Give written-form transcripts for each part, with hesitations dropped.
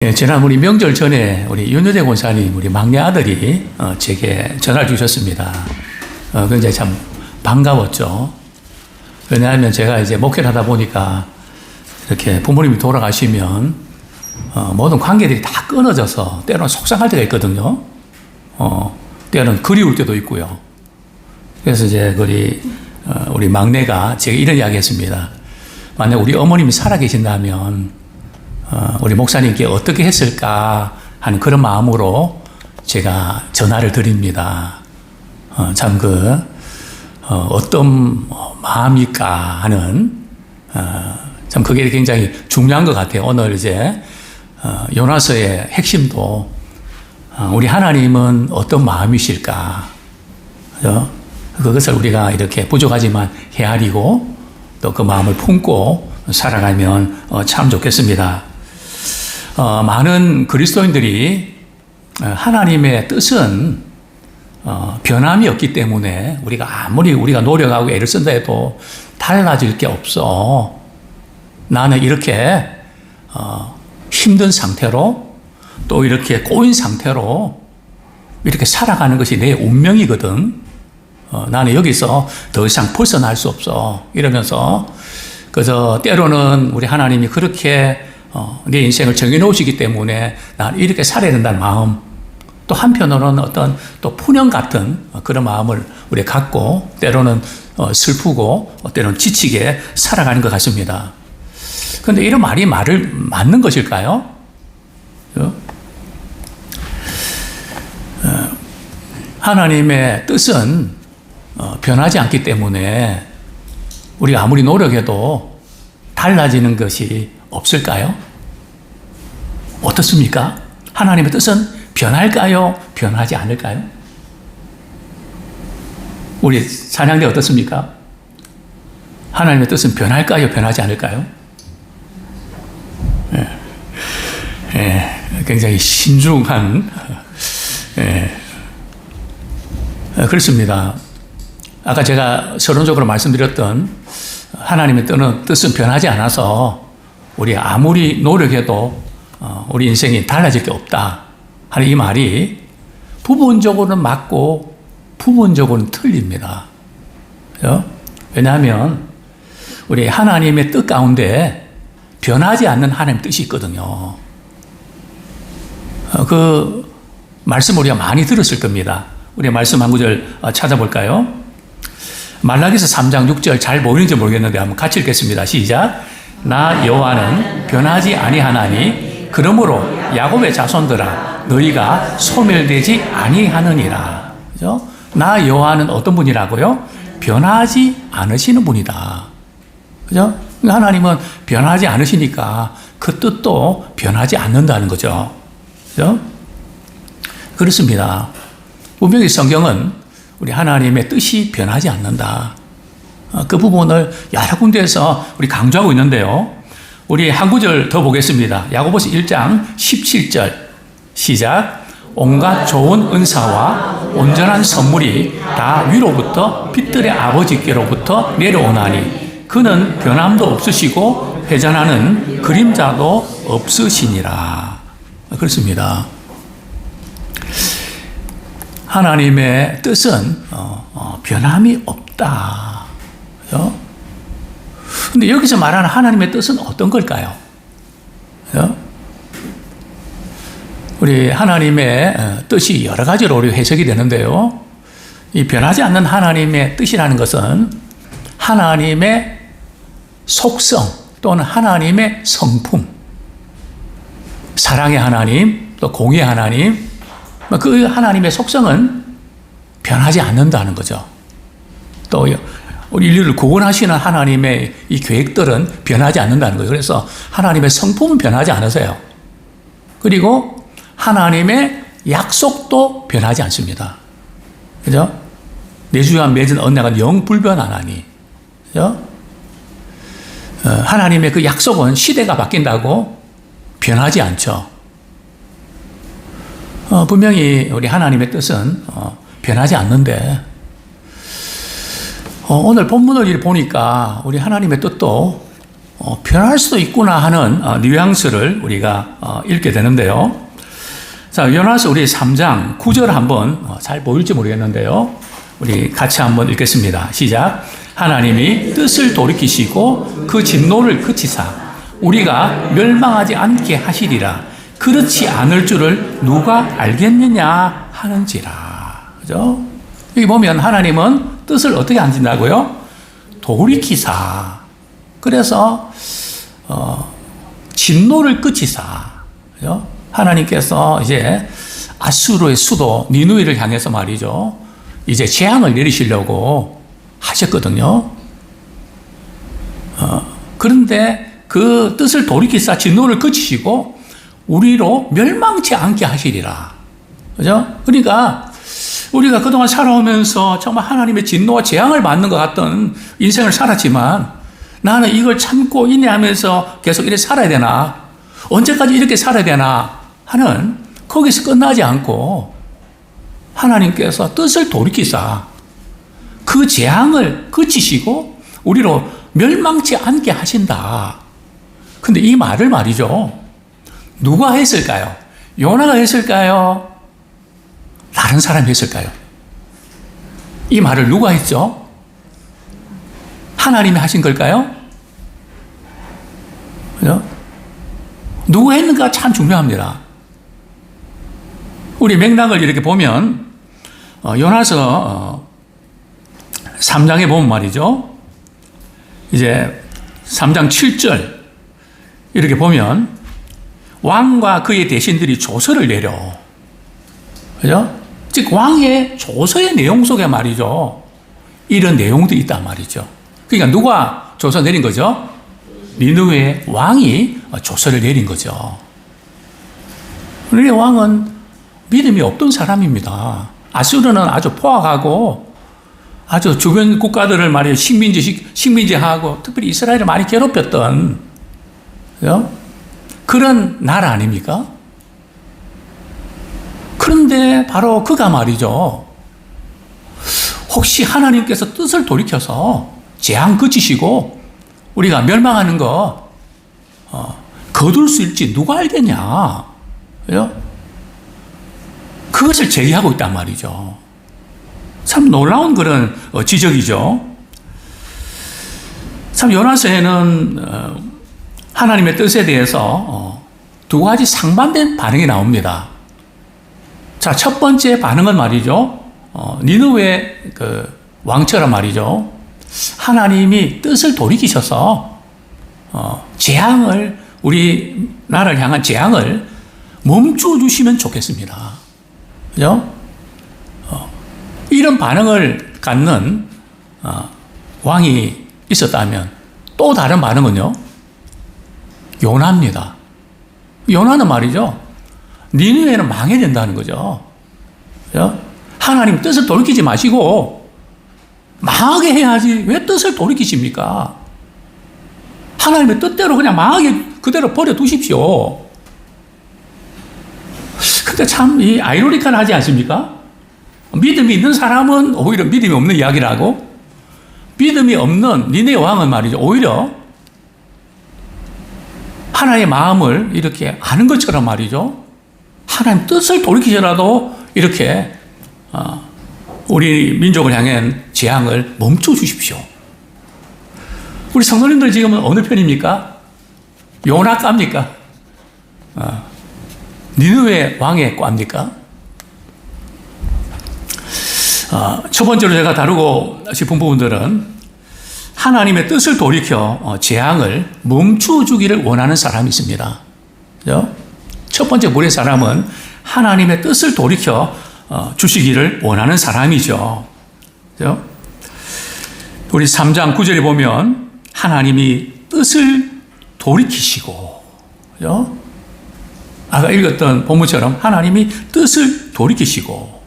예, 지난 우리 명절 전에 우리 윤여대 권사님, 우리 막내 아들이 제게 전화를 주셨습니다. 굉장히 참 반가웠죠. 왜냐하면 제가 이제 목회를 하다 보니까 이렇게 부모님이 돌아가시면 모든 관계들이 다 끊어져서 때로는 속상할 때가 있거든요. 때로는 그리울 때도 있고요. 그래서 이제 우리 막내가 제가 이런 이야기 했습니다. 만약 우리 어머님이 살아계신다면 우리 목사님께 어떻게 했을까 하는 그런 마음으로 제가 전화를 드립니다. 참 어떤 마음일까 하는, 참 그게 굉장히 중요한 것 같아요. 오늘 이제, 요나서의 핵심도, 우리 하나님은 어떤 마음이실까. 그죠? 그것을 우리가 이렇게 부족하지만 헤아리고 또 그 마음을 품고 살아가면 참 좋겠습니다. 많은 그리스도인들이 하나님의 뜻은 변함이 없기 때문에 우리가 아무리 우리가 노력하고 애를 쓴다 해도 달라질 게 없어. 나는 이렇게 힘든 상태로 또 이렇게 꼬인 상태로 이렇게 살아가는 것이 내 운명이거든. 나는 여기서 더 이상 벗어날 수 없어. 이러면서 그래서 때로는 우리 하나님이 그렇게 내 인생을 정해놓으시기 때문에 난 이렇게 살아야 된다는 마음, 또 한편으로는 어떤 또 푸념 같은 그런 마음을 우리가 갖고 때로는 슬프고 때로는 지치게 살아가는 것 같습니다. 그런데 이런 말이 맞는 것일까요? 하나님의 뜻은 변하지 않기 때문에 우리가 아무리 노력해도 달라지는 것이 없을까요? 어떻습니까? 하나님의 뜻은 변할까요? 변하지 않을까요? 우리 찬양대 어떻습니까? 하나님의 뜻은 변할까요? 변하지 않을까요? 굉장히 신중한, 그렇습니다. 아까 제가 서론적으로 말씀드렸던 하나님의 뜻은 변하지 않아서 우리 아무리 노력해도 우리 인생이 달라질 게 없다 하는 이 말이 부분적으로는 맞고 부분적으로는 틀립니다. 그렇죠? 왜냐하면 우리 하나님의 뜻 가운데 변하지 않는 하나님의 뜻이 있거든요. 그 말씀 우리가 많이 들었을 겁니다. 우리 말씀 한 구절 찾아볼까요? 말라기서 3장 6절 잘 보이는지 모르겠는데 한번 같이 읽겠습니다. 시작. 나 여호와는 변하지 아니하나니 그러므로 야곱의 자손들아 너희가 소멸되지 아니하느니라. 그죠? 나 여호와는 어떤 분이라고요? 변하지 않으시는 분이다. 그죠? 하나님은 변하지 않으시니까 그 뜻도 변하지 않는다는 거죠. 그죠? 그렇습니다. 분명히 성경은 우리 하나님의 뜻이 변하지 않는다. 그 부분을 여러 군데에서 우리 강조하고 있는데요. 우리 한 구절 더 보겠습니다. 야고보서 1장 17절 시작. 온갖 좋은 은사와 온전한 선물이 다 위로부터 빛들의 아버지께로부터 내려오나니 그는 변함도 없으시고 회전하는 그림자도 없으시니라. 그렇습니다. 하나님의 뜻은 변함이 없다. 그런데 여기서 말하는 하나님의 뜻은 어떤 걸까요? 우리 하나님의 뜻이 여러 가지로 우리 해석이 되는데요. 이 변하지 않는 하나님의 뜻이라는 것은 하나님의 속성 또는 하나님의 성품, 사랑의 하나님, 또 공의의 하나님, 그 하나님의 속성은 변하지 않는다는 거죠. 또 우리 인류를 구원하시는 하나님의 이 계획들은 변하지 않는다는 거예요. 그래서 하나님의 성품은 변하지 않으세요. 그리고 하나님의 약속도 변하지 않습니다. 그죠? 내주와 맺은 언약은 영불변하나니. 그죠? 하나님의 그 약속은 시대가 바뀐다고 변하지 않죠. 분명히 우리 하나님의 뜻은 변하지 않는데 오늘 본문을 보니까 우리 하나님의 뜻도 변할 수도 있구나 하는 뉘앙스를 우리가 읽게 되는데요. 자, 요나서 우리 3장 9절 한번 잘 보일지 모르겠는데요. 우리 같이 한번 읽겠습니다. 시작. 하나님이 뜻을 돌이키시고 그 진노를 그치사 우리가 멸망하지 않게 하시리라. 그렇지 않을 줄을 누가 알겠느냐 하는지라. 그죠? 여기 보면 하나님은 뜻을 어떻게 하신다고요? 돌이키사. 그래서 진노를 그치사. 그죠? 하나님께서 이제 아수르의 수도 니누이를 향해서 말이죠. 이제 재앙을 내리시려고 하셨거든요. 그런데 그 뜻을 돌이키사 진노를 그치시고 우리로 멸망치 않게 하시리라. 그죠? 그러니까 우리가 그동안 살아오면서 정말 하나님의 진노와 재앙을 받는 것 같던 인생을 살았지만 나는 이걸 참고 인내하면서 계속 이렇게 살아야 되나? 언제까지 이렇게 살아야 되나? 하는 거기서 끝나지 않고 하나님께서 뜻을 돌이키사 그 재앙을 그치시고 우리로 멸망치 않게 하신다. 근데 이 말을 말이죠. 누가 했을까요? 요나가 했을까요? 다른 사람이 했을까요? 이 말을 누가 했죠? 하나님이 하신 걸까요? 그죠? 누가 했는가 참 중요합니다. 우리 맥락을 이렇게 보면 요나서 3장에 보면 말이죠. 이제 3장 7절 이렇게 보면 왕과 그의 대신들이 조서를 내려. 그죠? 즉 왕의 조서의 내용 속에 말이죠. 이런 내용도 있단 말이죠. 그러니까 누가 조서 내린 거죠? 니느웨 왕이 조서를 내린 거죠. 우리 왕은 믿음이 없던 사람입니다. 아수르는 아주 포악하고 아주 주변 국가들을 말이에요. 식민지하고 특별히 이스라엘을 많이 괴롭혔던 그죠? 그런 나라 아닙니까? 그런데 바로 그가 말이죠. 혹시 하나님께서 뜻을 돌이켜서 재앙 그치시고 우리가 멸망하는 거 거둘 수 있을지 누가 알겠냐? 그죠? 그것을 제기하고 있단 말이죠. 참 놀라운 그런 지적이죠. 참 요나서에는 하나님의 뜻에 대해서 두 가지 상반된 반응이 나옵니다. 자, 첫 번째 반응은 말이죠. 니느웨 그 왕처럼 말이죠. 하나님이 뜻을 돌이키셔서 재앙을 우리 나라를 향한 재앙을 멈춰 주시면 좋겠습니다. 그죠? 이런 반응을 갖는 왕이 있었다면 또 다른 반응은요. 요나입니다. 요나는 말이죠. 니느웨는 망해야 된다는 거죠. 그죠? 하나님 뜻을 돌이키지 마시고 망하게 해야지 왜 뜻을 돌이키십니까? 하나님의 뜻대로 그냥 망하게 그대로 버려두십시오. 근데 참 이 아이러니컬하지 않습니까? 믿음이 있는 사람은 오히려 믿음이 없는 이야기를 하고 믿음이 없는 니네 왕은 말이죠. 오히려 하나님의 마음을 이렇게 아는 것처럼 말이죠. 하나님 뜻을 돌이키셔라도 이렇게 우리 민족을 향한 재앙을 멈춰 주십시오. 우리 성도님들 지금은 어느 편입니까? 요나 깝니까? 니느웨 왕의 꽈입니까? 첫 번째로 제가 다루고 싶은 부분들은 하나님의 뜻을 돌이켜 재앙을 멈춰주기를 원하는 사람이 있습니다. 그죠? 첫 번째 무리의 사람은 하나님의 뜻을 돌이켜 주시기를 원하는 사람이죠. 그죠? 우리 3장 9절에 보면 하나님이 뜻을 돌이키시고, 그죠? 아까 읽었던 본문처럼 하나님이 뜻을 돌이키시고.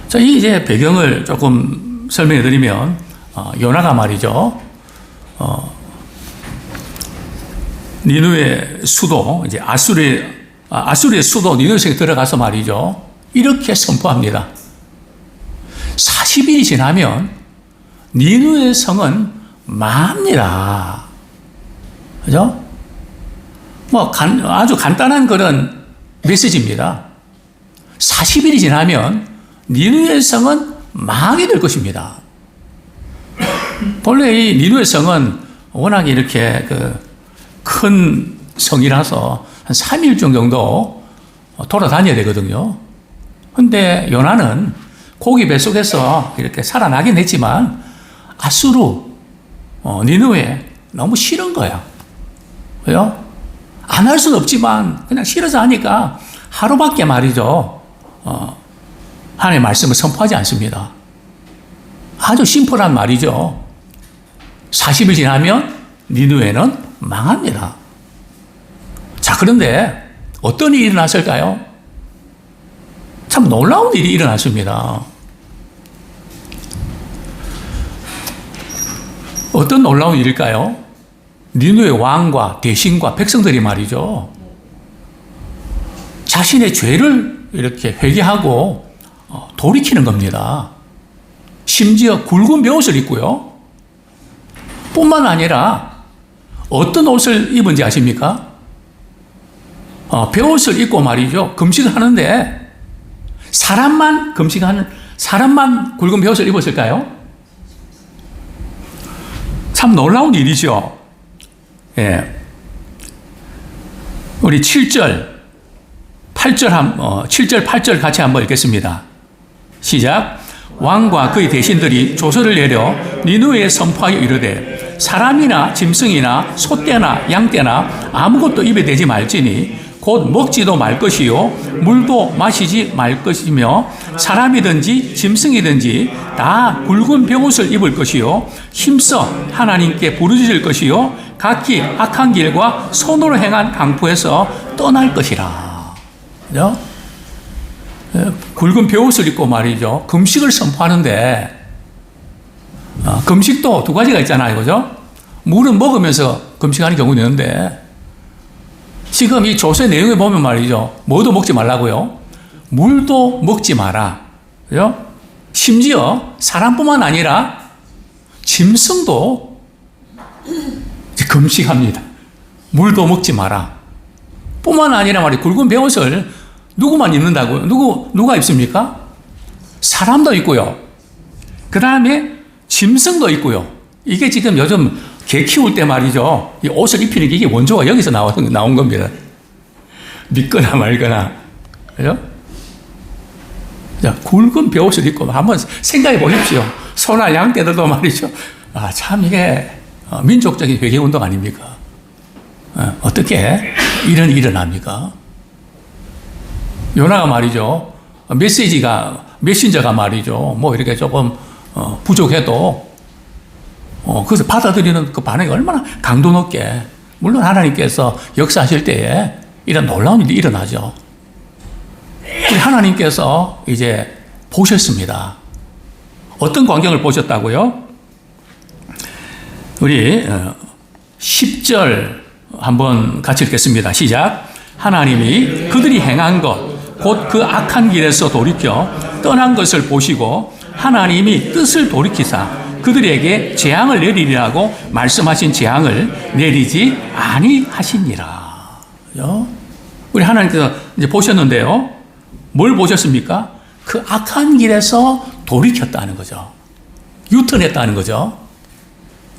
자, 이 이제 배경을 조금 설명해 드리면, 요나가 말이죠. 니느웨 수도, 이제 아수르의 수도 니느웨성에 들어가서 말이죠. 이렇게 선포합니다. 40일이 지나면 니느웨 성은 망합니다. 그죠? 아주 간단한 그런 메시지입니다. 40일이 지나면 니느웨 성은 망하게 될 것입니다. 본래 이 니느웨 성은 워낙 이렇게 큰 성이라서 한 3일 정도 돌아다녀야 되거든요. 근데 요나는 고기 뱃속에서 이렇게 살아나긴 했지만 아수르, 니느웨 너무 싫은 거야. 왜요? 안 할 수는 없지만 그냥 싫어서 하니까 하루밖에 말이죠. 하나님의 말씀을 선포하지 않습니다. 아주 심플한 말이죠. 40일 지나면 니느웨는 망합니다. 자, 그런데 어떤 일이 일어났을까요? 참 놀라운 일이 일어났습니다. 어떤 놀라운 일일까요? 니느웨 왕과 대신과 백성들이 말이죠. 자신의 죄를 이렇게 회개하고 돌이키는 겁니다. 심지어 굵은 베옷을 입고요. 뿐만 아니라 어떤 옷을 입은지 아십니까? 베옷을 입고 말이죠. 금식을 하는데 사람만 굵은 베옷을 입었을까요? 참 놀라운 일이죠. 예. 우리 7절, 8절 같이 한번 읽겠습니다. 시작. 왕과 그의 대신들이 조서를 내려 니느웨에 선포하여 이르되 사람이나 짐승이나 소떼나 양떼나 아무것도 입에 대지 말지니 곧 먹지도 말 것이요 물도 마시지 말 것이며 사람이든지 짐승이든지 다 굵은 베옷을 입을 것이요 힘써 하나님께 부르짖을 것이요 각기 악한 길과 손으로 행한 강포에서 떠날 것이라. 그죠? 굵은 베옷을 입고 말이죠. 금식을 선포하는데 금식도 두 가지가 있잖아요. 그죠? 물은 먹으면서 금식하는 경우도 있는데 지금 이 조세 내용에 보면 말이죠. 뭐도 먹지 말라고요. 물도 먹지 마라. 그죠? 심지어 사람뿐만 아니라 짐승도 금식합니다. 물도 먹지 마라. 뿐만 아니라 말이 굵은 베옷을 누구만 입는다고요? 누가 입습니까? 사람도 있고요. 그 다음에 짐승도 있고요. 이게 지금 요즘 개 키울 때 말이죠. 이 옷을 입히는 게 이게 원조가 여기서 나온 겁니다. 믿거나 말거나. 그죠? 자, 굵은 베옷을 입고 한번 생각해 보십시오. 소나 양떼들도 말이죠. 참 이게 민족적인 회개운동 아닙니까? 어떻게 이런 일이 일어납니까? 요나가 말이죠. 메신저가 말이죠. 뭐 이렇게 조금 부족해도 그것을 받아들이는 그 반응이 얼마나 강도 높게. 물론 하나님께서 역사하실 때에 이런 놀라운 일이 일어나죠. 우리 하나님께서 이제 보셨습니다. 어떤 광경을 보셨다고요? 우리 10절 한번 같이 읽겠습니다. 시작. 하나님이 그들이 행한 것 곧 그 악한 길에서 돌이켜 떠난 것을 보시고 하나님이 뜻을 돌이키사 그들에게 재앙을 내리리라고 말씀하신 재앙을 내리지 아니하시니라. 우리 하나님께서 이제 보셨는데요. 뭘 보셨습니까? 그 악한 길에서 돌이켰다는 거죠. 유턴했다는 거죠.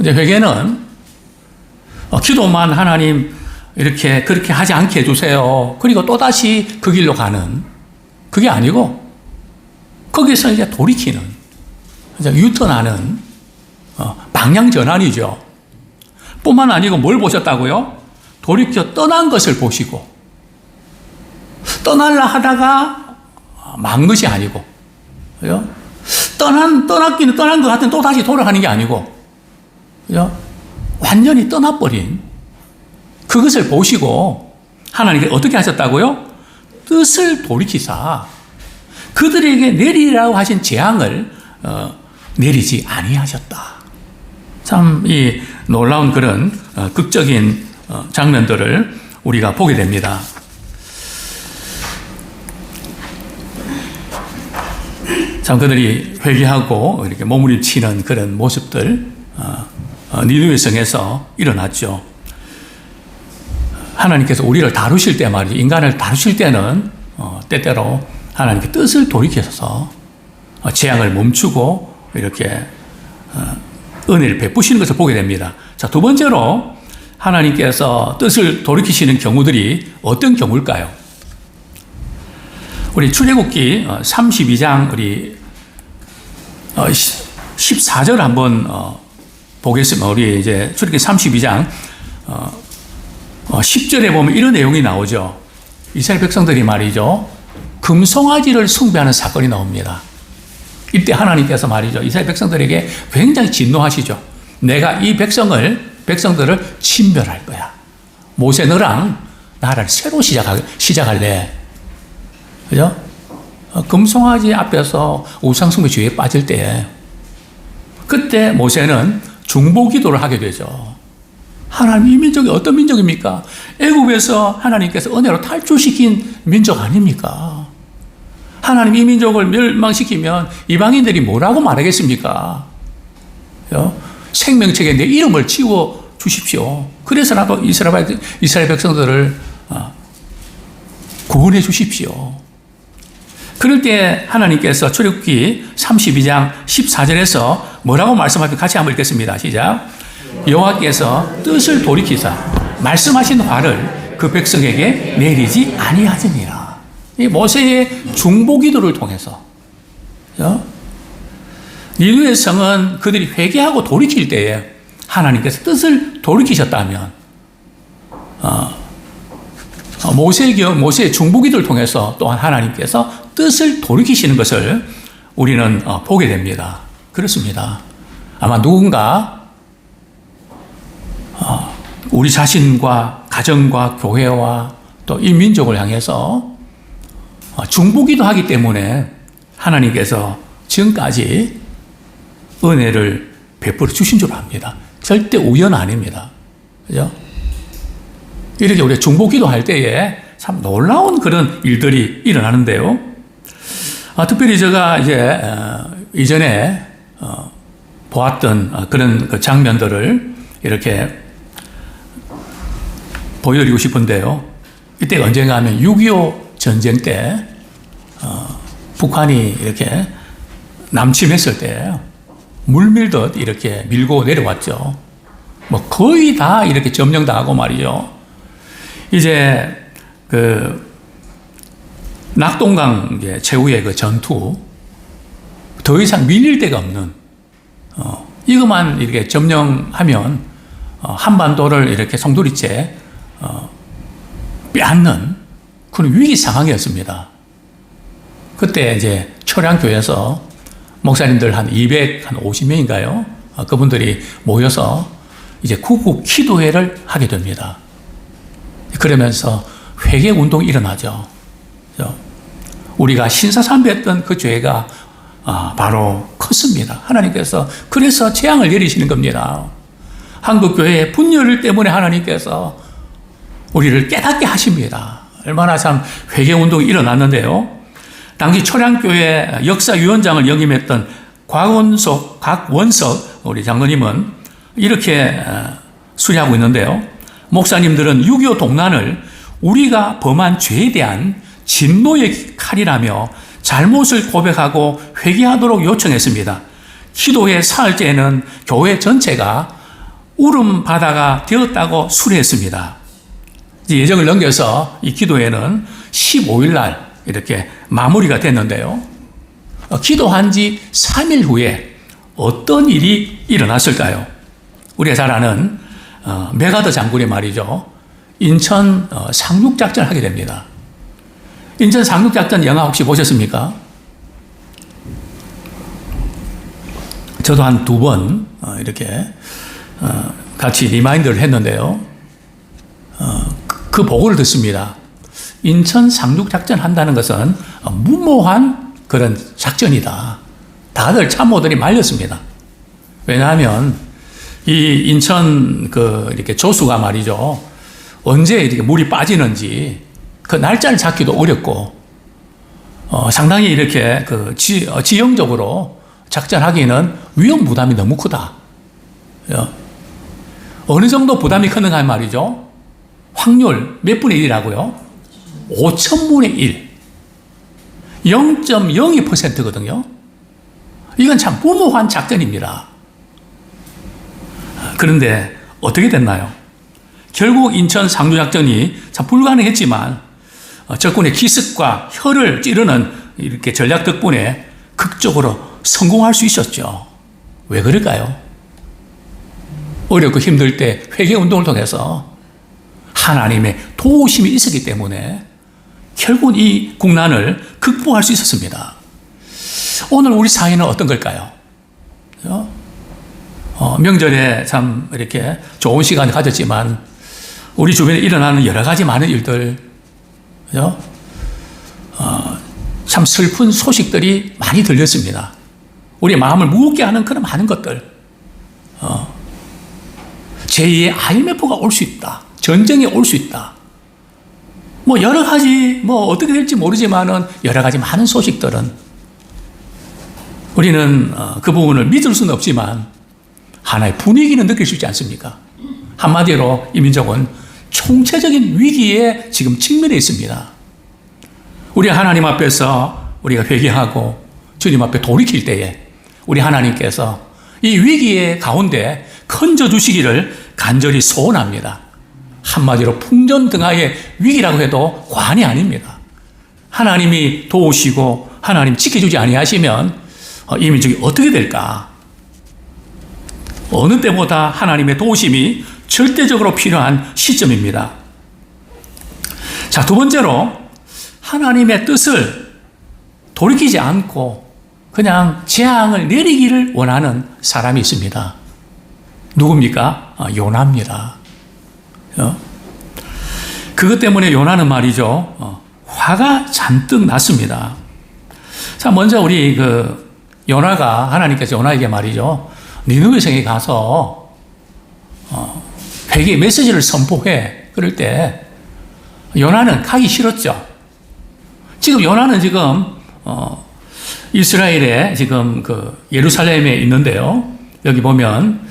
이제 회개는 기도만 하나님 이렇게 그렇게 하지 않게 해주세요. 그리고 또다시 그 길로 가는 그게 아니고 거기서 이제 돌이키는 이제 유턴하는 방향 전환이죠. 뿐만 아니고 뭘 보셨다고요? 돌이켜 떠난 것을 보시고 떠날라 하다가 만 것이 아니고 그죠? 떠났기는 떠난 것 같은 또 다시 돌아가는 게 아니고 그죠? 완전히 떠나버린 그것을 보시고 하나님께 어떻게 하셨다고요? 뜻을 돌이키사 그들에게 내리라고 하신 재앙을 내리지 아니하셨다. 참 이 놀라운 그런 극적인 장면들을 우리가 보게 됩니다. 참 그들이 회개하고 이렇게 몸부림 치는 그런 모습들 니느웨 성에서 일어났죠. 하나님께서 우리를 다루실 때 말이죠. 인간을 다루실 때는 때때로 하나님께 뜻을 돌이켜서 재앙을 멈추고 이렇게 은혜를 베푸시는 것을 보게 됩니다. 자, 두 번째로 하나님께서 뜻을 돌이키시는 경우들이 어떤 경우일까요? 우리 출애굽기 32장 우리 14절 한번 보겠습니다. 우리 이제 출애굽기 32장 10절에 보면 이런 내용이 나오죠. 이스라엘 백성들이 말이죠. 금송아지를 숭배하는 사건이 나옵니다. 이때 하나님께서 말이죠. 이스라엘 백성들에게 굉장히 진노하시죠. 내가 이 백성들을 침멸할 거야. 모세 너랑 나라를 새로 시작할래. 그죠? 금송아지 앞에서 우상숭배 죄에 빠질 때 그때 모세는 중보기도를 하게 되죠. 하나님 이 민족이 어떤 민족입니까? 애굽에서 하나님께서 은혜로 탈출시킨 민족 아닙니까? 하나님 이 민족을 멸망시키면 이방인들이 뭐라고 말하겠습니까? 생명책에 내 이름을 지워 주십시오. 그래서 나도 이스라엘 백성들을 구원해 주십시오. 그럴 때 하나님께서 출애굽기 32장 14절에서 뭐라고 말씀하시는지 같이 한번 읽겠습니다. 시작. 여호와께서 뜻을 돌이키사 말씀하신 화를 그 백성에게 내리지 아니하시니라. 이 모세의 중보기도를 통해서 니느웨 성은 그들이 회개하고 돌이킬 때에 하나님께서 뜻을 돌이키셨다면 모세의 중보기도를 통해서 또한 하나님께서 뜻을 돌이키시는 것을 우리는 보게 됩니다. 그렇습니다. 아마 누군가 우리 자신과 가정과 교회와 또 이 민족을 향해서 중보기도 하기 때문에 하나님께서 지금까지 은혜를 베풀어 주신 줄 압니다. 절대 우연 아닙니다. 그죠? 이렇게 우리가 중보기도 할 때에 참 놀라운 그런 일들이 일어나는데요. 특별히 제가 이제 이전에 보았던 그런 그 장면들을 이렇게 보여드리고 싶은데요. 이때가 언젠가 하면 6.25 전쟁 때 북한이 이렇게 남침했을 때 물밀듯 이렇게 밀고 내려왔죠. 뭐 거의 다 이렇게 점령당하고 말이죠. 이제 그 낙동강 최후의 그 전투 더 이상 밀릴 데가 없는 이것만 이렇게 점령하면 한반도를 이렇게 송두리째 빼앗는 그런 위기 상황이었습니다. 그때 이제 초량교에서 목사님들 한 250명인가요? 그분들이 모여서 이제 구국 기도회를 하게 됩니다. 그러면서 회개 운동이 일어나죠. 우리가 신사삼배했던 그 죄가 바로 컸습니다. 하나님께서 그래서 재앙을 내리시는 겁니다. 한국교회의 분열 때문에 하나님께서 우리를 깨닫게 하십니다. 얼마나 참 회개운동이 일어났는데요. 당시 초량교회 역사위원장을 역임했던 곽원석 우리 장로님은 이렇게 수리하고 있는데요. 목사님들은 6.25 동란을 우리가 범한 죄에 대한 진노의 칼이라며 잘못을 고백하고 회개하도록 요청했습니다. 기도회 사흘째에는 교회 전체가 울음 바다가 되었다고 수리했습니다. 예정을 넘겨서 이 기도회는 15일 날 이렇게 마무리가 됐는데요. 기도한 지 3일 후에 어떤 일이 일어났을까요? 우리가 잘 아는 메가더 장군의 말이죠. 인천 상륙작전을 하게 됩니다. 인천 상륙작전 영화 혹시 보셨습니까? 저도 한 2번 이렇게 같이 리마인드를 했는데요. 그 보고를 듣습니다. 인천 상륙작전 한다는 것은 무모한 그런 작전이다. 다들 참모들이 말렸습니다. 왜냐하면 이 인천 이렇게 조수가 말이죠. 언제 이렇게 물이 빠지는지 그 날짜를 잡기도 어렵고 상당히 이렇게 지형적으로 작전하기에는 위험 부담이 너무 크다. 어느 정도 부담이 크는가 말이죠. 확률 몇 분의 1이라고요? 5천분의 1. 0.02%거든요. 이건 참 무모한 작전입니다. 그런데 어떻게 됐나요? 결국 인천 상주작전이 참 불가능했지만 적군의 기습과 혀를 찌르는 이렇게 전략 덕분에 극적으로 성공할 수 있었죠. 왜 그럴까요? 어렵고 힘들 때 회개운동을 통해서 하나님의 도우심이 있었기 때문에 결국 이 국난을 극복할 수 있었습니다. 오늘 우리 사회는 어떤 걸까요? 명절에 참 이렇게 좋은 시간을 가졌지만 우리 주변에 일어나는 여러 가지 많은 일들, 참 슬픈 소식들이 많이 들렸습니다. 우리의 마음을 무겁게 하는 그런 많은 것들. 제2의 IMF가 올 수 있다. 전쟁이 올 수 있다. 뭐 여러 가지 어떻게 될지 모르지만은 여러 가지 많은 소식들은 우리는 그 부분을 믿을 수는 없지만 하나의 분위기는 느낄 수 있지 않습니까? 한마디로 이 민족은 총체적인 위기에 지금 직면해 있습니다. 우리 하나님 앞에서 우리가 회개하고 주님 앞에 돌이킬 때에 우리 하나님께서 이 위기의 가운데 건져주시기를 간절히 소원합니다. 한마디로 풍전등화의 위기라고 해도 과언이 아닙니다. 하나님이 도우시고 하나님 지켜주지 아니하시면 이 민족이 어떻게 될까? 어느 때보다 하나님의 도우심이 절대적으로 필요한 시점입니다. 자, 두 번째로 하나님의 뜻을 돌이키지 않고 그냥 재앙을 내리기를 원하는 사람이 있습니다. 누굽니까? 요나입니다. 그것 때문에 요나는 말이죠. 화가 잔뜩 났습니다. 자, 먼저 우리 요나가 하나님께서 요나에게 말이죠. 니느웨 성에 가서 회개 메시지를 선포해. 그럴 때 요나는 가기 싫었죠. 지금 요나는 지금 이스라엘에 지금 예루살렘에 있는데요. 여기 보면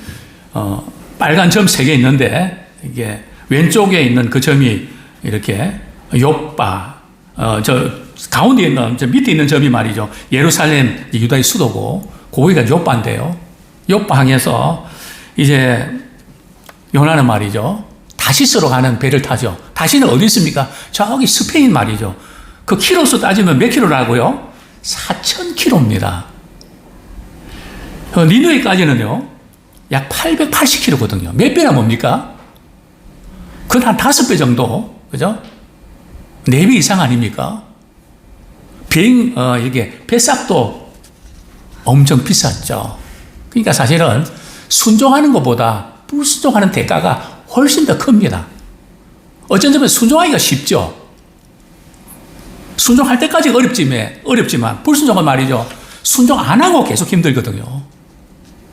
빨간 점 3개 있는데 이게 왼쪽에 있는 그 점이 이렇게 요빠, 저 가운데 있는, 저 밑에 있는 점이 말이죠. 예루살렘, 유다의 수도고, 거기가 요빠인데요. 요빠 항에서 이제 요나는 말이죠. 다시스로 가는 배를 타죠. 다시는 어디 있습니까? 저기 스페인 말이죠. 그 키로수 따지면 몇 킬로라고요? 4,000킬로입니다. 니느웨까지는요, 약 880킬로거든요. 몇 배나 뭡니까? 그건 한 5배 정도, 그죠? 4배 이상 아닙니까? 이게 배값도 엄청 비쌌죠. 그러니까 사실은 순종하는 것보다 불순종하는 대가가 훨씬 더 큽니다. 어쩐 점에 순종하기가 쉽죠. 순종할 때까지 어렵지만 불순종은 말이죠. 순종 안 하고 계속 힘들거든요.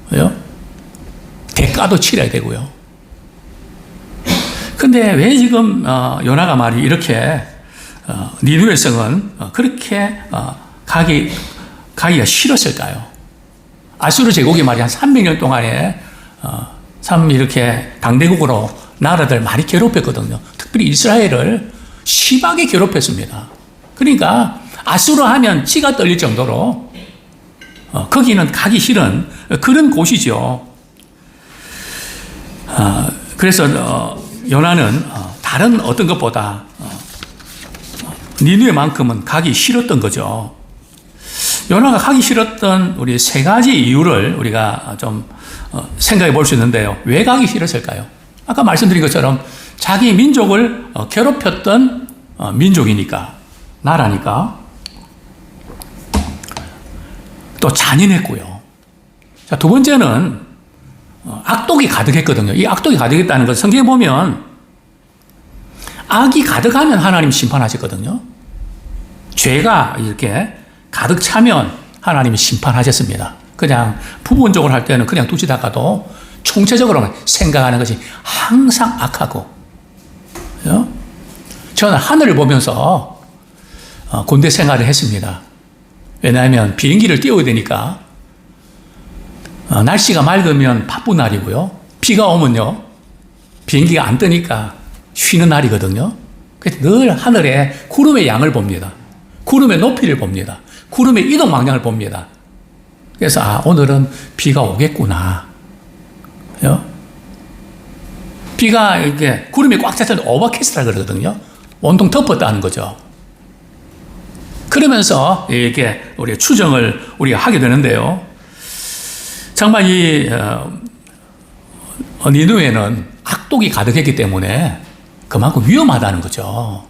왜요? 대가도 치러야 되고요. 근데 왜 지금 요나가 말이 이렇게 니느웨 성은 그렇게 가기가 싫었을까요? 아수르 제국이 말이 한 300년 동안에 참 이렇게 강대국으로 나라들 많이 괴롭혔거든요. 특별히 이스라엘을 심하게 괴롭혔습니다. 그러니까 아수르 하면 치가 떨릴 정도로 거기는 가기 싫은 그런 곳이죠. 그래서 요나는 다른 어떤 것보다 니느웨만큼은 가기 싫었던 거죠. 요나가 가기 싫었던 우리 3가지 이유를 우리가 좀 생각해 볼 수 있는데요. 왜 가기 싫었을까요? 아까 말씀드린 것처럼 자기 민족을 괴롭혔던 민족이니까, 나라니까. 또 잔인했고요. 자, 두 번째는 악독이 가득했거든요. 이 악독이 가득했다는 것, 성경에 보면 악이 가득하면 하나님 심판하셨거든요. 죄가 이렇게 가득 차면 하나님이 심판하셨습니다. 그냥 부분적으로 할 때는 그냥 두시다가도 총체적으로 생각하는 것이 항상 악하고. 저는 하늘을 보면서 군대 생활을 했습니다. 왜냐하면 비행기를 띄워야 되니까 날씨가 맑으면 바쁜 날이고요. 비가 오면요. 비행기가 안 뜨니까 쉬는 날이거든요. 그래서 늘 하늘에 구름의 양을 봅니다. 구름의 높이를 봅니다. 구름의 이동 방향을 봅니다. 그래서 오늘은 비가 오겠구나. 비가 이렇게 구름이 꽉 찼을 때 오버캐스트라 그러거든요. 온통 덮었다는 거죠. 그러면서 이렇게 우리 추정을 우리가 하게 되는데요. 정말 이 니느웨는 악독이 가득했기 때문에 그만큼 위험하다는 거죠.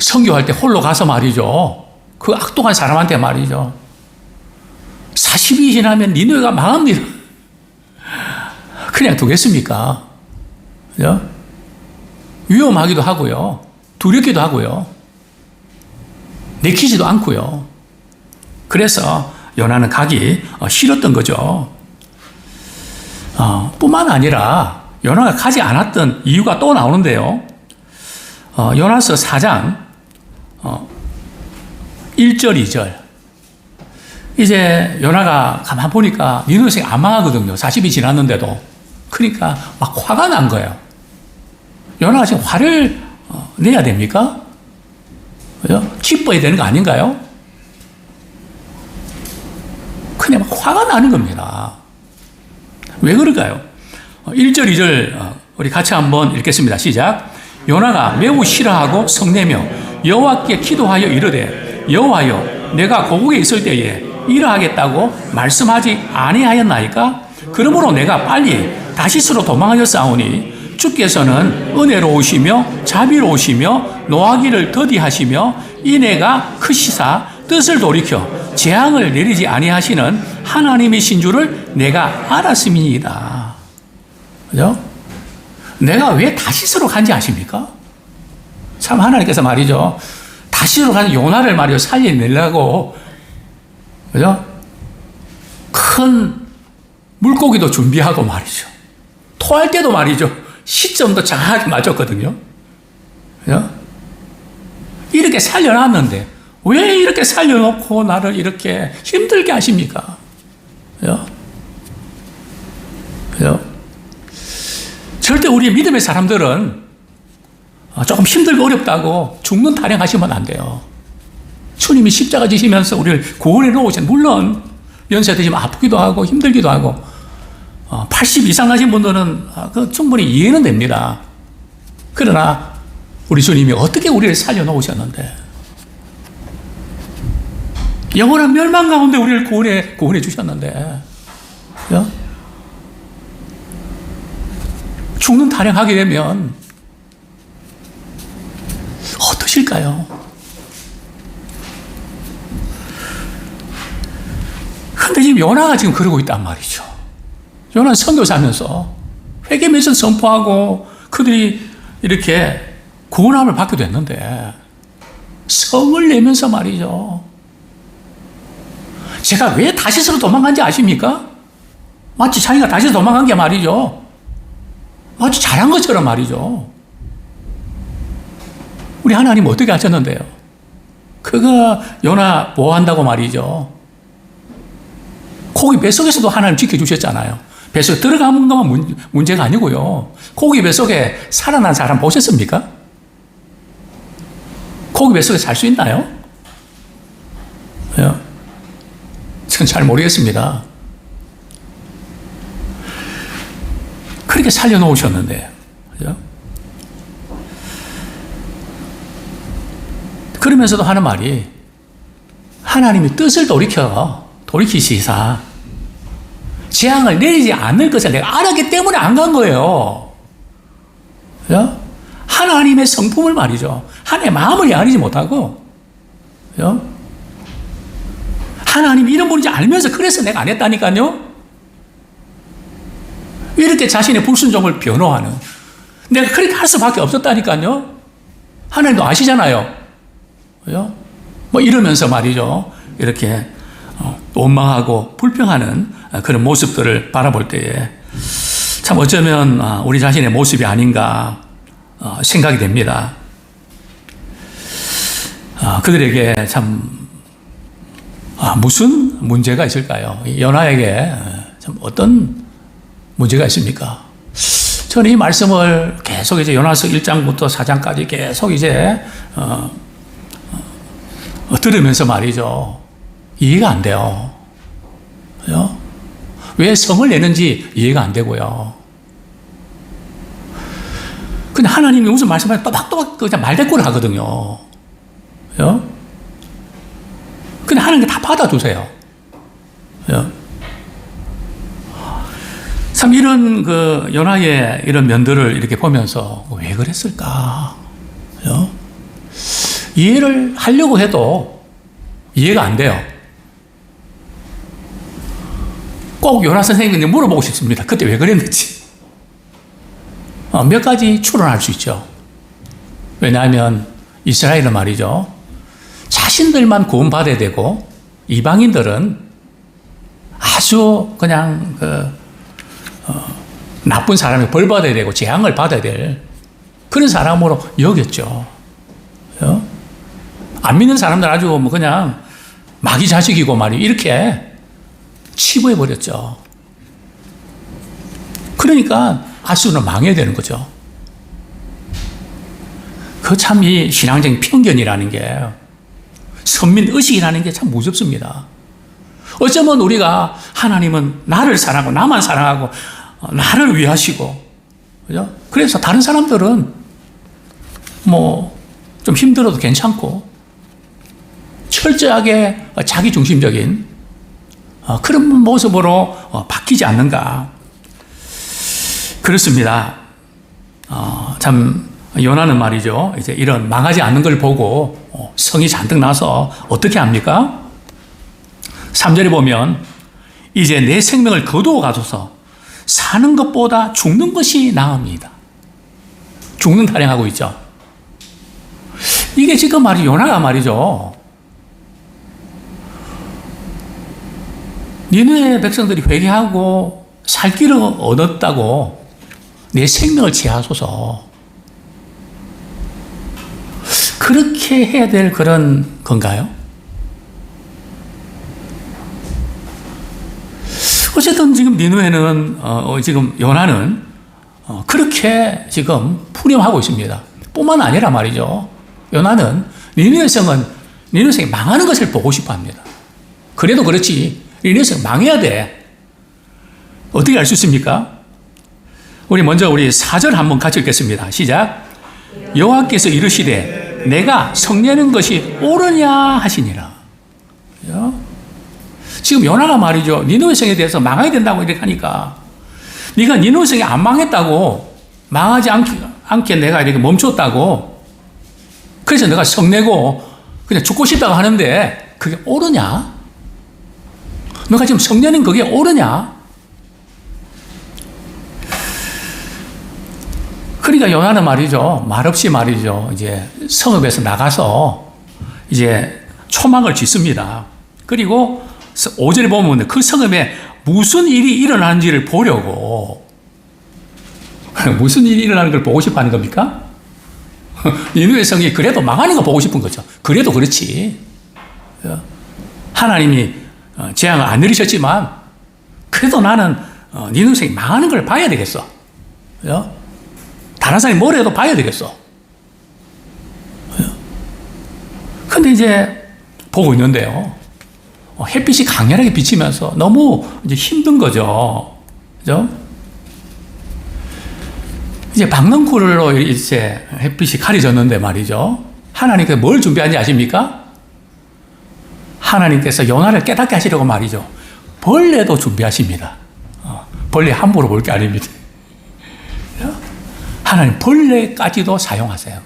선교할 때 홀로 가서 말이죠. 그 악독한 사람한테 말이죠. 40일이 지나면 니느웨가 망합니다. 그냥 두겠습니까? 그죠? 위험하기도 하고요. 두렵기도 하고요. 내키지도 않고요. 그래서 요나는 가기 싫었던 거죠. 뿐만 아니라 요나가 가지 않았던 이유가 또 나오는데요. 요나서 4장 1절, 2절. 이제 요나가 가만 보니까 니느웨에 안 망하거든요. 40이 지났는데도. 그러니까 막 화가 난 거예요. 요나가 지금 화를 내야 됩니까? 그죠? 기뻐야 되는 거 아닌가요? 그냥 막 화가 나는 겁니다. 왜 그럴까요? 1절, 2절 우리 같이 한번 읽겠습니다. 시작. 요나가 매우 싫어하고 성내며 여호와께 기도하여 이르되 여호와여 내가 고국에 있을 때에 이러하겠다고 말씀하지 아니하였나이까? 그러므로 내가 빨리 다시스로 도망하였사오니 주께서는 은혜로우시며 자비로우시며 노하기를 더디하시며 인애가 크시사 뜻을 돌이켜 재앙을 내리지 아니하시는 하나님이신 줄을 내가 알았음이니이다. 그죠? 내가 왜 다시스로 간지 아십니까? 참 하나님께서 말이죠. 다시스로 가는 요나를 말이죠. 살려내려고 그죠? 큰 물고기도 준비하고 말이죠. 토할 때도 말이죠. 시점도 정확하게 맞췄거든요. 그죠? 이렇게 살려놨는데 왜 이렇게 살려놓고 나를 이렇게 힘들게 하십니까? 그죠? 그죠? 절대 우리 믿음의 사람들은 조금 힘들고 어렵다고 죽는 타령하시면 안 돼요. 주님이 십자가 지시면서 우리를 구원해 놓으신, 물론 연세 드시면 아프기도 하고 힘들기도 하고 80 이상 하신 분들은 충분히 이해는 됩니다. 그러나 우리 주님이 어떻게 우리를 살려 놓으셨는데 영원한 멸망 가운데 우리를 구원해 주셨는데 그죠? 죽는 타령하게 되면 어떠실까요? 근데 지금 요나가 지금 그러고 있단 말이죠. 요나는 선교사면서 회개 메시지 선포하고 그들이 이렇게 구원함을 받게 됐는데 성을 내면서 말이죠. 제가 왜 다시스로 도망간지 아십니까? 마치 자기가 다시스 도망간 게 말이죠. 마치 잘한 것처럼 말이죠. 우리 하나님 어떻게 하셨는데요? 그가 요나 보호한다고 말이죠. 고기 뱃속에서도 하나님 지켜주셨잖아요. 뱃속에 들어가는 것만 문제가 아니고요. 고기 뱃속에 살아난 사람 보셨습니까? 고기 뱃속에 살 수 있나요? 전 잘 모르겠습니다. 그렇게 살려놓으셨는데, 그죠? 그러면서도 하는 말이 하나님이 뜻을 돌이키시사 재앙을 내리지 않을 것을 내가 알았기 때문에 안 간 거예요. 그죠? 하나님의 성품을 말이죠. 하나님의 마음을 알지 못하고, 그죠? 하나님이 이런 분인지 알면서 그래서 내가 안 했다니까요. 이렇게 자신의 불순종을 변호하는, 내가 그렇게 할 수밖에 없었다니까요. 하나님도 아시잖아요. 그죠? 뭐 이러면서 말이죠. 이렇게 원망하고 불평하는 그런 모습들을 바라볼 때에 참 어쩌면 우리 자신의 모습이 아닌가 생각이 됩니다. 그들에게 참 무슨 문제가 있을까요? 요나에게 참 어떤 문제가 있습니까? 저는 이 말씀을 계속 이제 요나서 1장부터 4장까지 계속 이제 들으면서 말이죠. 이해가 안 돼요. 그죠? 왜 성을 내는지 이해가 안 되고요. 근데 하나님이 무슨 말씀하면 또박또박 그냥 말대꾸를 하거든요. 그죠? 근데 하나님이 다 받아주세요. 그죠? 참 이런 그 요나의 이런 면들을 이렇게 보면서 왜 그랬을까? 그죠? 이해를 하려고 해도 이해가 안 돼요. 꼭 요나 선생님께 물어보고 싶습니다. 그때 왜 그랬는지. 몇 가지 추론할 수 있죠. 왜냐하면 이스라엘은 말이죠. 자신들만 구원받아야 되고 이방인들은 아주 그냥 나쁜 사람이 벌 받아야 되고 재앙을 받아야 될 그런 사람으로 여겼죠. 안 믿는 사람들 아주 뭐 그냥 마귀 자식이고 말이에요. 이렇게 치부해 버렸죠. 그러니까 아수르는 망해야 되는 거죠. 그 참 이 신앙적인 편견이라는 게, 선민 의식이라는 게 참 무섭습니다. 어쩌면 우리가 하나님은 나를 사랑하고 나만 사랑하고 나를 위하시고, 그죠? 그래서 다른 사람들은 뭐 좀 힘들어도 괜찮고 철저하게 자기 중심적인 그런 모습으로 바뀌지 않는가. 그렇습니다. 참 요나는 말이죠. 이제 이런 망하지 않는 걸 보고 성이 잔뜩 나서 어떻게 합니까? 3절에 보면 이제 내 생명을 거두어 가둬서 사는 것보다 죽는 것이 나옵니다. 죽는 타령하고 있죠. 이게 지금 요나가 말이죠. 니느웨 백성들이 회개하고 살 길을 얻었다고 내 생명을 취하소서. 그렇게 해야 될 그런 건가요? 어쨌든 지금 니느웨는 지금 요나는 그렇게 지금 풀임하고 있습니다. 뿐만 아니라 말이죠. 요나는 니느웨 성이 망하는 것을 보고 싶어 합니다. 그래도 그렇지 니느웨 성 망해야 돼. 어떻게 알 수 있습니까? 우리 먼저 4절 한번 같이 읽겠습니다. 시작. 여호와께서 이르시되 내가 성내는 것이 옳으냐 하시니라. 지금 요나가 말이죠. 니느웨 성에 대해서 망해야 된다고 이렇게 하니까 네가 니느웨 성이 안 망했다고, 망하지 않게 내가 이렇게 멈췄다고, 그래서 내가 성내고 그냥 죽고 싶다고 하는데 그게 옳으냐? 너가 지금 성내는 그게 옳으냐? 그러니까 요나는 말이죠. 말없이 말이죠. 이제 성읍에서 나가서 이제 초막을 짓습니다. 그리고 5절에 보면 그 성읍에 무슨 일이 일어나는지를 보려고. 무슨 일이 일어나는 걸 보고 싶어 하는 겁니까? 니느웨 성이 그래도 망하는 거 보고 싶은 거죠. 그래도 그렇지. 하나님이 재앙을 안 내리셨지만 그래도 나는 니느웨 성이 망하는 걸 봐야 되겠어. 다른 사람이 뭘 해도 봐야 되겠어. 근데 이제 보고 있는데요. 햇빛이 강렬하게 비치면서 너무 이제 힘든 거죠. 그죠? 이제 박넝쿨로 이제 햇빛이 가려졌는데 말이죠. 하나님께서 뭘 준비한지 아십니까? 하나님께서 요나를 깨닫게 하시려고 말이죠. 벌레도 준비하십니다. 벌레 함부로 볼 게 아닙니다. 하나님 벌레까지도 사용하세요.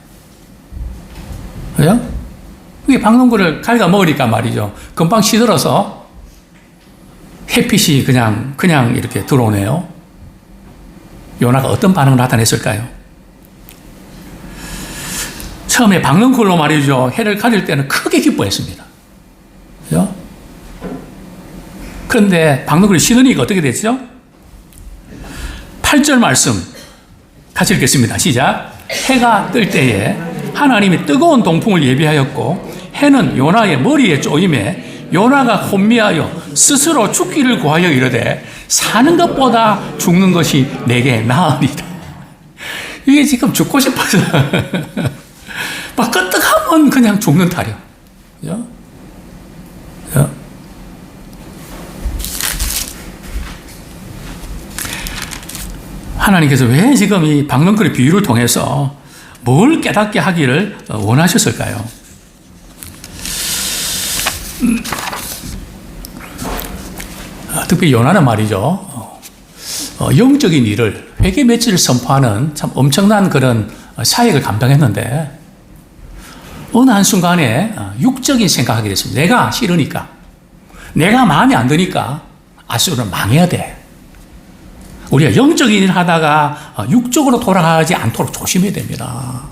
그죠? 이게 박농구를 갉아 먹으니까 말이죠. 금방 시들어서 햇빛이 그냥 이렇게 들어오네요. 요나가 어떤 반응을 나타냈을까요? 처음에 박농쿨로 말이죠. 해를 가질 때는 크게 기뻐했습니다. 그죠? 그런데 박농쿨이 시드니까 어떻게 됐죠? 8절 말씀 같이 읽겠습니다. 시작. 해가 뜰 때에 하나님이 뜨거운 동풍을 예비하였고 해는 요나의 머리에 쪼임에 요나가 혼미하여 스스로 죽기를 구하여 이르되 사는 것보다 죽는 것이 내게 나으리다. 이게 지금 죽고 싶어서 막 끄떡하면 그냥 죽는 타령. 그죠? 그죠? 하나님께서 왜 지금 이 박넝쿨의 비유를 통해서 뭘 깨닫게 하기를 원하셨을까요? 특히 요나는 말이죠. 영적인 일을 회개 맺지를 선포하는 참 엄청난 그런 사역을 감당했는데 어느 한순간에 육적인 생각하게 됐습니다. 내가 싫으니까, 내가 마음에 안 드니까 아수르는 망해야 돼. 우리가 영적인 일을 하다가 육적으로 돌아가지 않도록 조심해야 됩니다.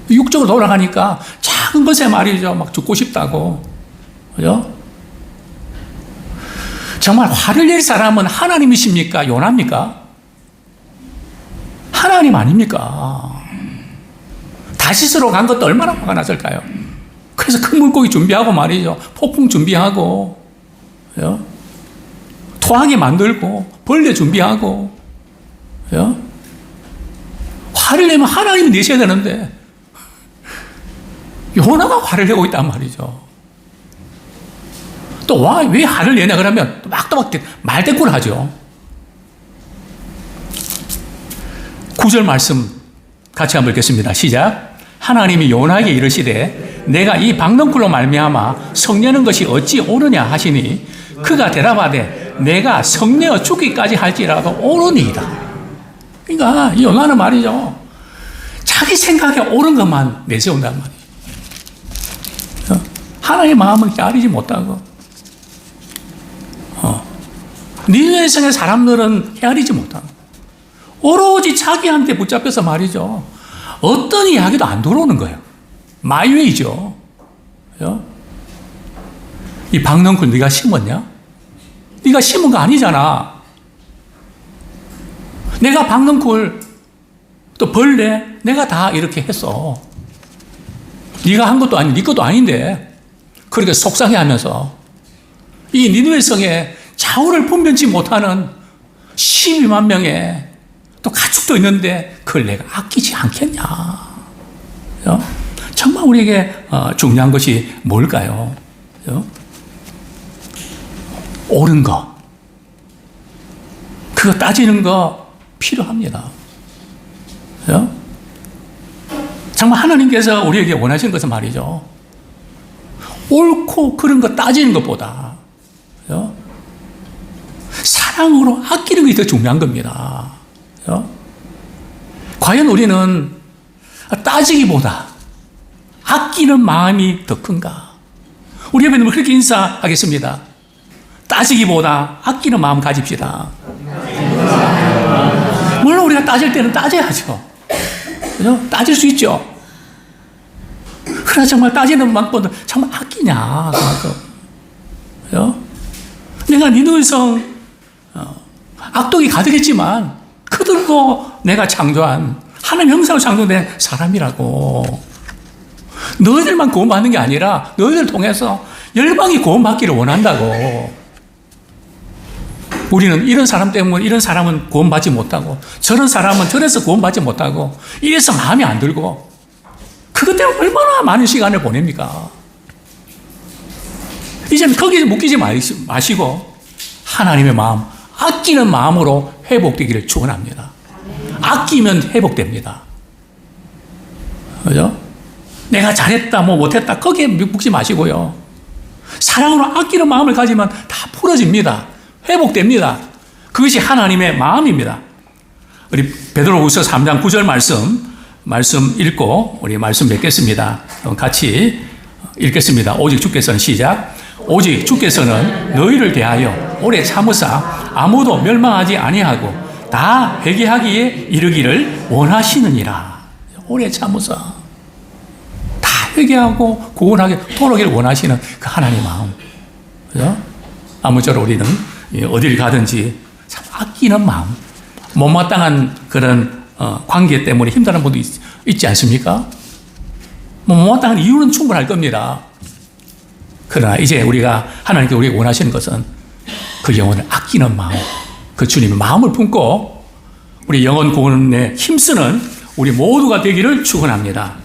육적으로 돌아가니까 작은 것에 말이죠. 막 죽고 싶다고. 그죠? 정말 화를 낼 사람은 하나님이십니까? 요나입니까? 하나님 아닙니까? 다시스로 간 것도 얼마나 화가 났을까요? 그래서 큰 물고기 준비하고 말이죠. 폭풍 준비하고, 그죠? 토하게 만들고, 벌레 준비하고, 그죠? 화를 내면 하나님이 내셔야 되는데, 요나가 화를 내고 있단 말이죠. 또 왜 화를 내냐 그러면 막 말대꾸를 하죠. 9절 말씀 같이 한번 읽겠습니다. 시작. 하나님이 요나에게 이르시되 내가 이 박넝쿨로 말미암아 성내는 것이 어찌 옳으냐 하시니 그가 대답하되 내가 성내어 죽기까지 할지라도 옳으니이다. 그러니까 이 요나는 말이죠. 자기 생각에 옳은 것만 내세운단 말이에요. 하나님의 마음을 헤아리지 못하고 니느웨 성의 사람들은 헤아리지 못하고 오로지 자기한테 붙잡혀서 말이죠. 어떤 이야기도 안 들어오는 거예요. 마이웨이죠. 이 박넝쿨 네가 심었냐? 네가 심은 거 아니잖아. 내가 박넝쿨 또 벌레 내가 다 이렇게 했어. 네가 한 것도 아니고 네 것도 아닌데 그렇게 속상해하면서 이 니느웨 성에 좌우를 분변치 못하는 12만 명의 또 가축도 있는데 그걸 내가 아끼지 않겠냐. 정말 우리에게 중요한 것이 뭘까요? 옳은 거. 그거 따지는 거 필요합니다. 정말 하나님께서 우리에게 원하시는 것은 말이죠. 옳고 그런 거 따지는 것보다 사랑으로 아끼는 것이 더 중요한 겁니다. 과연 우리는 따지기보다 아끼는 마음이 더 큰가? 우리 옆에 있는 그렇게 인사하겠습니다. 따지기보다 아끼는 마음 가집시다. 물론 우리가 따질 때는 따져야죠. 그죠? 따질 수 있죠. 그러나 정말 따지는 마음보다 정말 아끼냐? 그죠? 내가 니느웨 성 악독이 가득했지만 그들도 내가 창조한 하나님 형상으로 창조된 사람이라고. 너희들만 구원받는 게 아니라 너희들 통해서 열방이 구원받기를 원한다고. 우리는 이런 사람 때문에 이런 사람은 구원받지 못하고 저런 사람은 저래서 구원받지 못하고 이래서 마음이 안 들고 그것 때문에 얼마나 많은 시간을 보냅니까? 이제는 거기에 묶이지 마시고 하나님의 마음, 아끼는 마음으로 회복되기를 축원합니다. 아끼면 회복됩니다. 그죠? 내가 잘했다, 뭐 못했다, 거기에 묶지 마시고요. 사랑으로 아끼는 마음을 가지면 다 풀어집니다. 회복됩니다. 그것이 하나님의 마음입니다. 우리 베드로후서 3장 9절 말씀 읽고 우리 말씀 맺겠습니다. 같이 읽겠습니다. 오직 주께서는 시작. 오직 주께서는 너희를 대하여 오래 참으사 아무도 멸망하지 아니하고 다 회개하기에 이르기를 원하시느니라. 오래 참으사 다 회개하고 구원하게 돌아오기를 원하시는 그 하나님의 마음. 그죠? 아무쪼록 우리는 어딜 가든지 참 아끼는 마음, 못마땅한 그런 관계 때문에 힘드는 분도 있지 않습니까? 못마땅한 이유는 충분할 겁니다. 그러나 이제 우리가 하나님께 우리가 원하시는 것은 그 영혼을 아끼는 마음, 그 주님의 마음을 품고 우리 영혼 구원에 힘쓰는 우리 모두가 되기를 축원합니다.